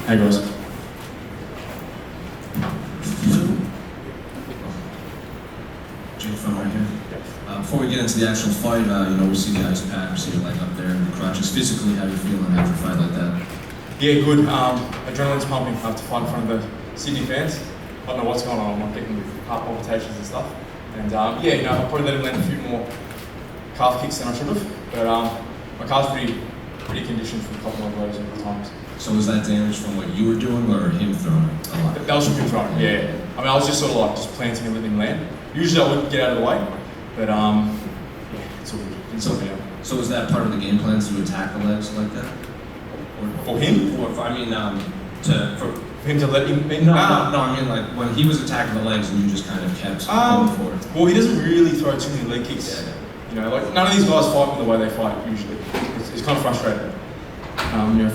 Hey guys. Right here. Before we get into the actual fight, we see the ice pack, we see your leg up there and the crutches. Physically, how are you feeling after a fight like that? Yeah, good. Adrenaline's pumping after fight in front of the Sydney fans. I don't know what's going on. I'm not getting heart palpitations and stuff. And I probably let him land a few more calf kicks than I should have. But my calf's pretty conditioned from a couple of blows over times. So was that damage from what you were doing or him throwing a lot? That was from him throwing, yeah. I mean, I was just sort of like just planting and letting him land. Usually I would get out of the way, but it's all good. So was that part of the game plan to attack the legs like that? For him? Or for him to let him in? No, I mean like when he was attacking the legs and you just kind of kept going forward. Well, he doesn't really throw too many leg kicks. Yeah. Like none of these guys fight the way they fight usually. It's kind of frustrating.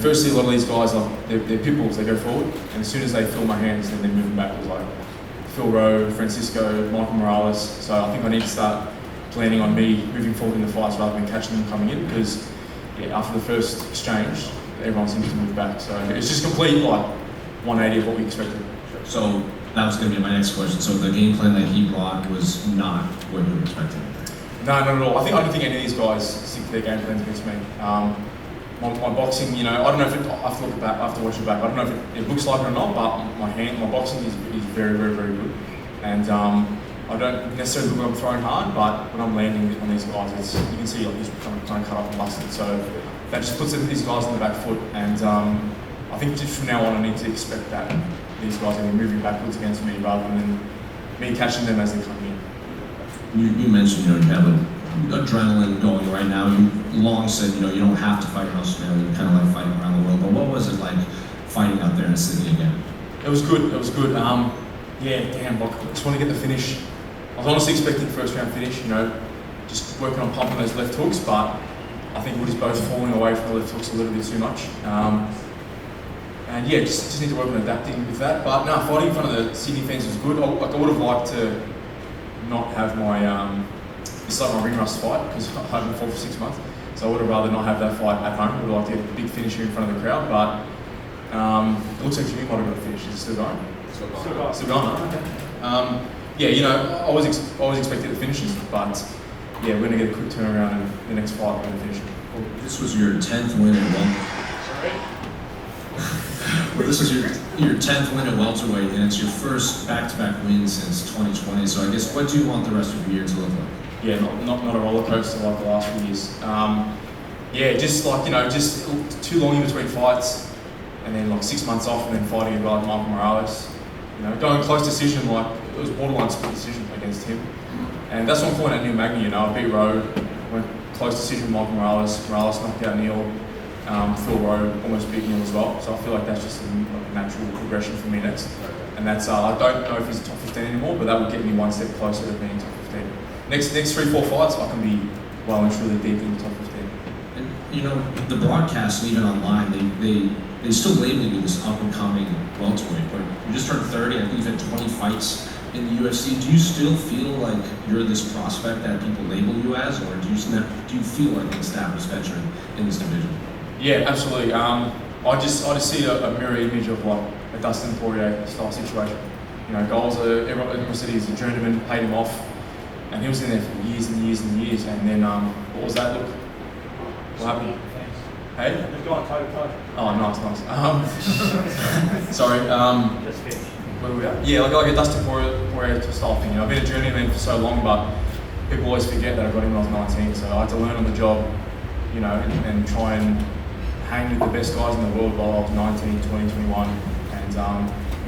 Firstly, a lot of these guys, like they're pit bulls. They go forward, and as soon as they feel my hands, then they move backwards. Like Phil Rowe, Francisco, Michael Morales. So I think I need to start planning on me moving forward in the fights rather than catching them coming in, because after the first exchange, everyone seems to move back. So it's just complete like 180 of what we expected. So that was going to be my next question. So the game plan that he brought was not what you were expecting? No, not at all. I don't think any of these guys stick to their game plans against me. My boxing, I don't know if I have to look back, I have to watch it back. I don't know if it looks like it or not, but my boxing is very, very, very good. And I don't necessarily look like I'm throwing hard, but when I'm landing on these guys, you can see like he's kind of cut up and busted. So that just puts these guys on the back foot. And I think just from now on, I need to expect that these guys are going to be moving backwards against me rather than me catching them as they come in. You mentioned, you have adrenaline going right now. You long said, you don't have to fight in Australia. You kind of like fighting around the world. But what was it like fighting out there in Sydney again? It was good. I just want to get the finish. I was honestly expecting first round finish, just working on pumping those left hooks, but I think we're just both falling away from the left hooks a little bit too much. Just need to work on adapting with that. But no, fighting in front of the Sydney fans was good. I would have liked to not have my it's like my ring rust fight, because I haven't fought for 6 months. So I would have rather not have that fight at home. I would have liked to get a big finish here in front of the crowd, but it looks like Jimmy might have got a finish. Is it still going? Still going, okay. I was expecting the finishes, but we're going to get a quick turnaround in the next fight. We're going to finish it. Well, this was your 10th win at This is your 10th win at welterweight, and it's your first back-to-back win since 2020. So I guess, what do you want the rest of your year to look like? Yeah, not a roller coaster like the last few years. Just too long in between fights, and then like 6 months off, and then fighting a guy like Michael Morales. Going close decision, like it was borderline split decision against him, and that's what I'm calling at Neil Magny. I beat Rowe, went close decision with Michael Morales. Morales knocked out Neil. Phil Rowe almost beat Neil as well. So I feel like that's just a natural progression for me next. And that's I don't know if he's top 15 anymore, but that would get me one step closer to being top 15. Next 3-4 fights, I can be well and truly deep in the top 15. And the broadcasts, even online, they still label you this up and coming welterweight. But you just turned 30. I think you've had 20 fights in the UFC. Do you still feel like you're this prospect that people label you as, or do you feel like an established veteran in this division? Yeah, absolutely. I just see a mirror image of like a Dustin Poirier style situation. Goals are, everyone said he's a journeyman, paid him off, and he was in there for years and years and years. And then what was that look? What happened? Hey? They've gone toe-to-toe. Oh, nice. Sorry. Where were we at? Yeah, like a Dustin Poirier style thing. I've been a journeyman for so long, but people always forget that I got him when I was 19. So I had to learn on the job, and try and hang with the best guys in the world while I was 19, 20, 21. And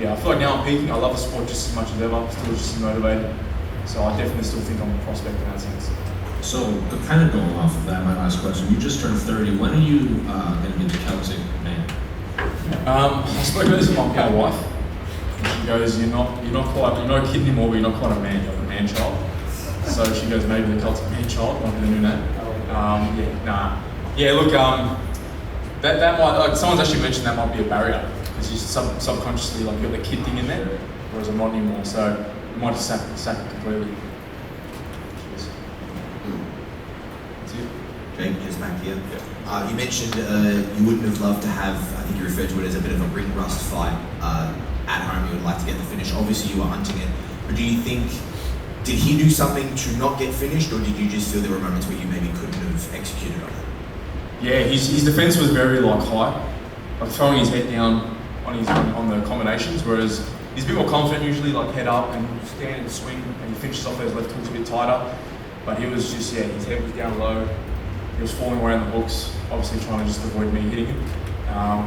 I feel like now I'm peaking. I love the sport just as much as ever. Still just as motivated. So I definitely still think I'm a prospect in that sense. So, kind of going off of that, my last question, you just turned 30. When are you going to get the Celtic man? I spoke about this with my wife. She goes, you're not a kid anymore, but you're not quite a man, you're like a man child. So she goes, maybe the Celtic man child might be the new name. That might, someone's actually mentioned that might be a barrier, because you subconsciously like got the kid thing in there, whereas I'm not anymore. So you might just sack it completely. That's it. Jake, just back here. You mentioned you wouldn't have loved to have, I think you referred to it as a bit of a ring rust fight at home. You would like to get the finish. Obviously, you were hunting it. But do you think, did he do something to not get finished, or did you just feel there were moments where you maybe couldn't have executed on it? Yeah, his defense was very high, like throwing his head down on the combinations, whereas he's a bit more confident usually, like head up and stand and swing, and he finishes off those left hooks a bit tighter. But he was just, his head was down low. He was falling around the hooks, obviously trying to just avoid me hitting him,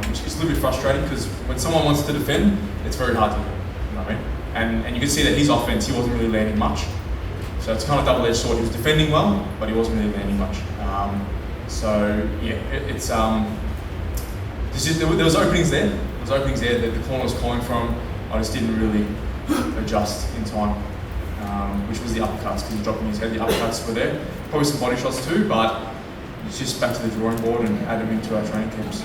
which is a little bit frustrating because when someone wants to defend, it's very hard to do. You know what I mean? And you can see that his offense, he wasn't really landing much. So it's kind of double-edged sword. He was defending well, but he wasn't really landing much. There was openings there. There was openings there that the corner was calling from. I just didn't really adjust in time, which was the uppercuts because he's dropping his head. The uppercuts were there. Probably some body shots too, but it's just back to the drawing board and add them into our training camps.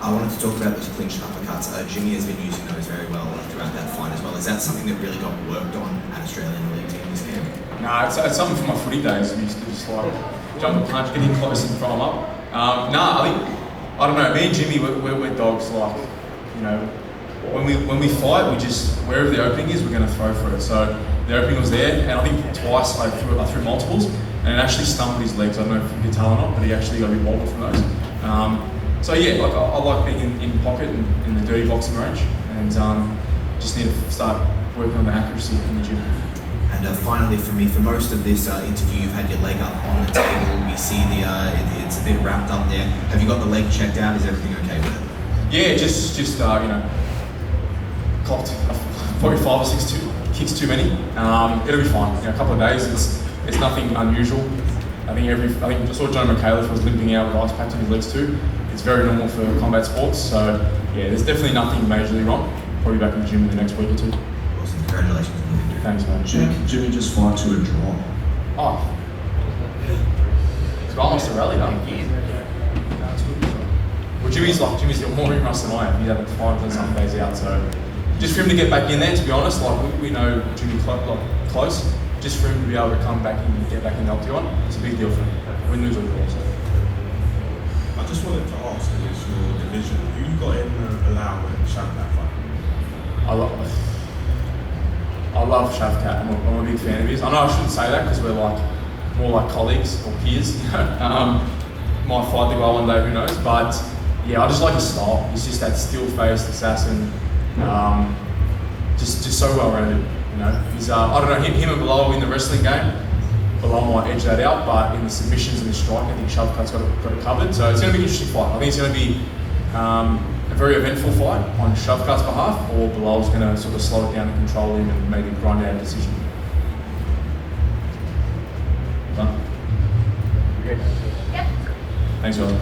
I wanted to talk about those clinch uppercuts. Jimmy has been using those very well throughout that fight as well. Is that something that really got worked on at Australian Elite Team this camp? No, it's something from my footy days. I used to just like jump a punch, get in close and throw them up. I don't know, me and Jimmy, we're dogs. Like, you know, when we fight, we just, wherever the opening is, we're going to throw for it. So the opening was there, and I think twice I threw multiples, and it actually stumbled his legs. I don't know if you can tell or not, but he actually got a bit wobbled from those. I like being in pocket and in the dirty boxing range, and just need to start working on the accuracy in the gym. And finally, for me, for most of this interview, you've had your leg up on the table. We see it's a bit wrapped up there. Have you got the leg checked out? Is everything okay with it? Yeah, just clocked probably 5 or 6 kicks too many. It'll be fine. A couple of days. It's nothing unusual. I think I saw John McCaleb was limping out with ice packs on his legs too. It's very normal for combat sports. So yeah, there's definitely nothing majorly wrong. Probably back in the gym in the next week or two. Awesome. Congratulations. Thanks, man. Jimmy just fought to a draw. Oh. So I must have rallied up. Well, Jimmy's got more ring rust than I am. He's had 5 or something days out. So just for him to get back in there, to be honest, we know Jimmy close. Just for him to be able to come back and get back in the octagon, it's a big deal for him. Win, lose or draw. So. I just wanted to ask, against your division, who you got in Palau and Shavkat fight? I love Shavkat. I'm a big fan of his. I know I shouldn't say that because we're more like colleagues or peers. Might fight the guy one day, who knows? But yeah, I just like his style. He's just that still-faced assassin. Just so well-rounded. You know, he's I don't know, him and Bilal in the wrestling game. Bilal might edge that out, but in the submissions and the strike, I think Shavkat's got it covered. So it's going to be an interesting fight. I think it's going to be a very eventful fight on Shavkat's behalf, or Bilal's going to sort of slow it down and control him and maybe grind out a decision. Done? Yep. Thanks, guys.